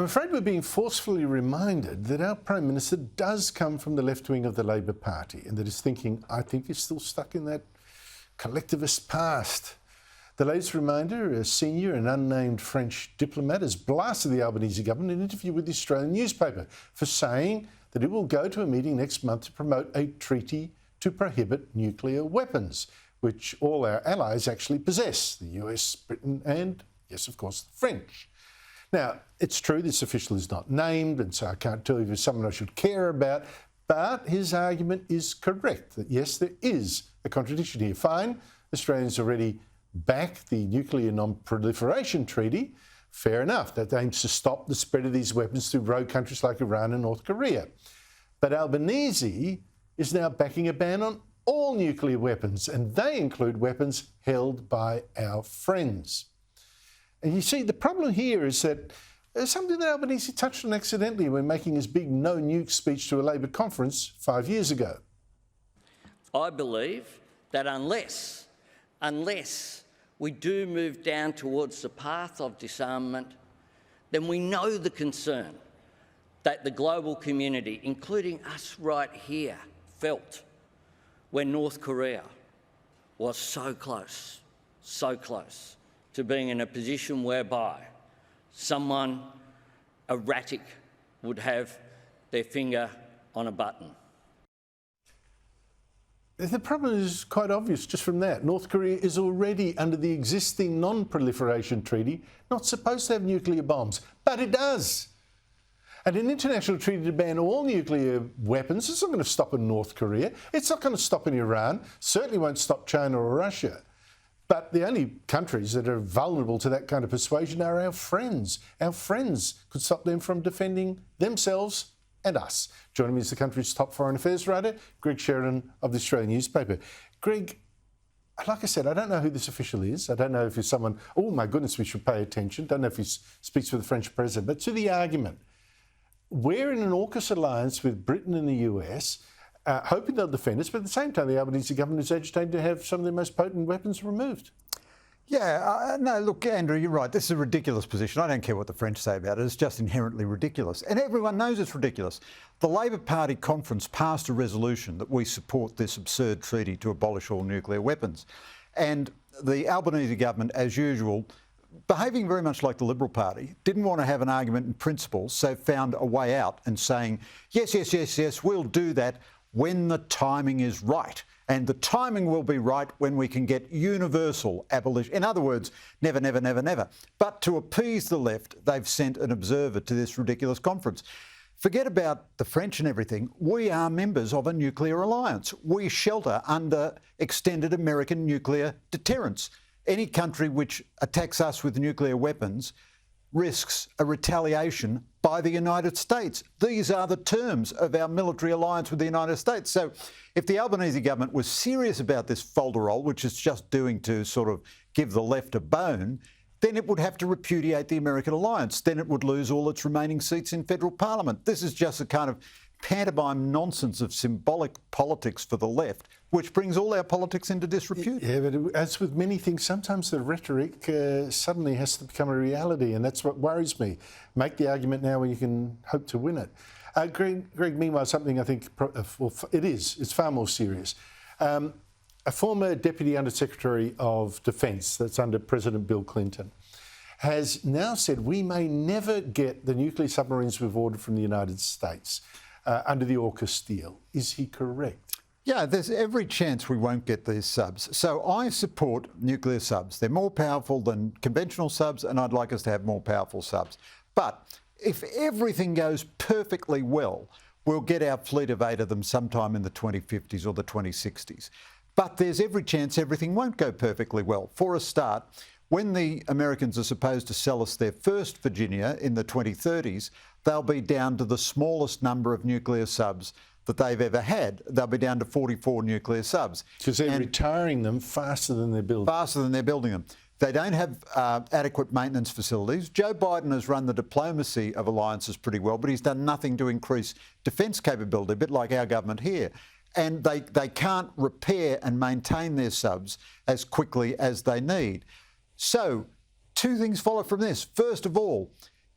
I'm afraid we're being forcefully reminded that our Prime Minister does come from the left wing of the Labor Party and that his thinking, I think, is still stuck in that collectivist past. The latest reminder, a senior and unnamed French diplomat has blasted the Albanese government in an interview with the Australian newspaper for saying that it will go to a meeting next month to promote a treaty to prohibit nuclear weapons, which all our allies actually possess, the US, Britain and, yes, of course, the French. Now, it's true this official is not named, and so I can't tell you if it's someone I should care about, but his argument is correct, that yes, there is a contradiction here. Fine, Australians already back the Nuclear Non-Proliferation Treaty. Fair enough, that aims to stop the spread of these weapons through rogue countries like Iran and North Korea. But Albanese is now backing a ban on all nuclear weapons, and they include weapons held by our friends. And you see, the problem here is that there's something that Albanese touched on accidentally when making his big no-nuke speech to a Labor conference 5 years ago. I believe that unless we do move down towards the path of disarmament, then we know the concern that the global community, including us right here, felt when North Korea was so close to being in a position whereby someone erratic would have their finger on a button. The problem is quite obvious just from that. North Korea is already, under the existing Non-Proliferation Treaty, not supposed to have nuclear bombs, but it does. And an international treaty to ban all nuclear weapons is not going to stop in North Korea. It's not going to stop in Iran. Certainly won't stop China or Russia. But the only countries that are vulnerable to that kind of persuasion are our friends. Our friends could stop them from defending themselves and us. Joining me is the country's top foreign affairs writer, Greg Sheridan of the Australian newspaper. Greg, like I said, I don't know who this official is. I don't know if he's someone, oh my goodness, we should pay attention. Don't know if he speaks for the French president. But to the argument, we're in an AUKUS alliance with Britain and the US, hoping they'll defend us, but at the same time, the Albanese government is agitating to have some of their most potent weapons removed. Yeah, no, look, Andrew, you're right. This is a ridiculous position. I don't care what the French say about it. It's just inherently ridiculous. And everyone knows it's ridiculous. The Labor Party conference passed a resolution that we support this absurd treaty to abolish all nuclear weapons. And the Albanese government, as usual, behaving very much like the Liberal Party, didn't want to have an argument in principle, so found a way out and saying, yes, we'll do that when the timing is right. And the timing will be right when we can get universal abolition. In other words, never, never, never, never. But to appease the left, they've sent an observer to this ridiculous conference. Forget about the French and everything. We are members of a nuclear alliance. We shelter under extended American nuclear deterrence. Any country which attacks us with nuclear weapons risks a retaliation by the United States. These are the terms of our military alliance with the United States. So if the Albanese government was serious about this folderol, which it's just doing to sort of give the left a bone, then it would have to repudiate the American alliance. Then it would lose all its remaining seats in federal parliament. This is just a kind of pantomime nonsense of symbolic politics for the left, which brings all our politics into disrepute. Yeah, but as with many things, sometimes the rhetoric suddenly has to become a reality, and that's what worries me. Make the argument now when you can hope to win it. Greg, meanwhile, something I think, it's far more serious. A former Deputy Under-Secretary of Defence, that's under President Bill Clinton, has now said we may never get the nuclear submarines we've ordered from the United States under the AUKUS deal. Is he correct? Yeah, there's every chance we won't get these subs. So I support nuclear subs. They're more powerful than conventional subs, and I'd like us to have more powerful subs. But if everything goes perfectly well, we'll get our fleet of 8 of them sometime in the 2050s or the 2060s. But there's every chance everything won't go perfectly well. For a start, when the Americans are supposed to sell us their first Virginia in the 2030s, they'll be down to the smallest number of nuclear subs that they've ever had. They'll be down to 44 nuclear subs. Because they're retiring them faster than they're building. Faster than they're building them. They don't have adequate maintenance facilities. Joe Biden has run the diplomacy of alliances pretty well, but he's done nothing to increase defence capability, a bit like our government here. And they can't repair and maintain their subs as quickly as they need. So 2 things follow from this. First of all,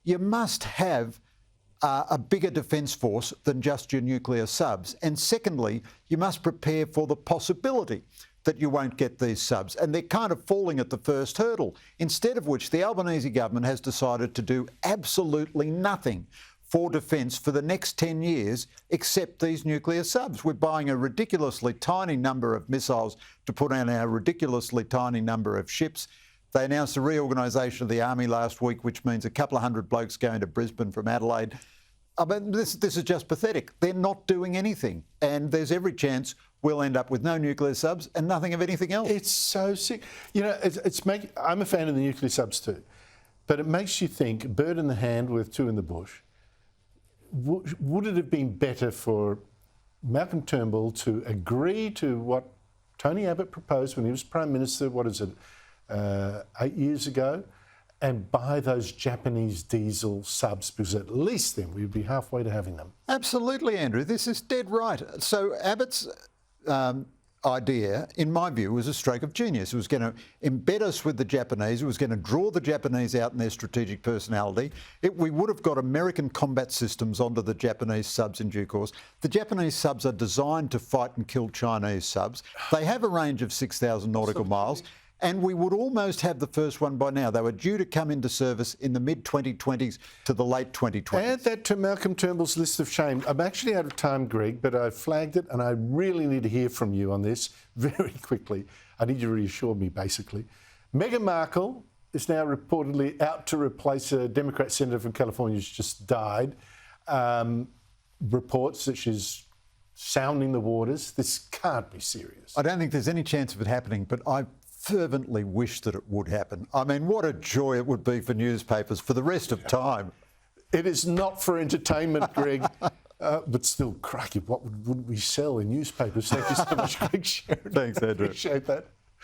you must have a bigger defence force than just your nuclear subs. And secondly, you must prepare for the possibility that you won't get these subs. And they're kind of falling at the first hurdle, instead of which the Albanese government has decided to do absolutely nothing for defence for the next 10 years except these nuclear subs. We're buying a ridiculously tiny number of missiles to put on our ridiculously tiny number of ships. They announced a reorganisation of the army last week, which means a couple of hundred blokes going to Brisbane from Adelaide. I mean, this is just pathetic. They're not doing anything, and there's every chance we'll end up with no nuclear subs and nothing of anything else. It's so sick. You know, I'm a fan of the nuclear subs too, but it makes you think, bird in the hand with two in the bush. Would it have been better for Malcolm Turnbull to agree to what Tony Abbott proposed when he was Prime Minister, 8 years ago, and buy those Japanese diesel subs, because at least then we'd be halfway to having them? Absolutely, Andrew. This is dead right. So Abbott's idea, in my view, was a stroke of genius. It was going to embed us with the Japanese. It was going to draw the Japanese out in their strategic personality. We would have got American combat systems onto the Japanese subs in due course. The Japanese subs are designed to fight and kill Chinese subs. They have a range of 6,000 nautical miles. And we would almost have the first one by now. They were due to come into service in the mid-2020s to the late 2020s. Add that to Malcolm Turnbull's list of shame. I'm actually out of time, Greg, but I flagged it, and I really need to hear from you on this very quickly. I need you to reassure me, basically. Meghan Markle is now reportedly out to replace a Democrat senator from California who's just died. Reports that she's sounding the waters. This can't be serious. I don't think there's any chance of it happening, but I fervently wish that it would happen. I mean, what a joy it would be for newspapers for the rest of time. It is not for entertainment, Greg, but still, crikey, what wouldn't we sell in newspapers? Thank you so much, Greg Sheridan. Thanks, Andrew. Appreciate that.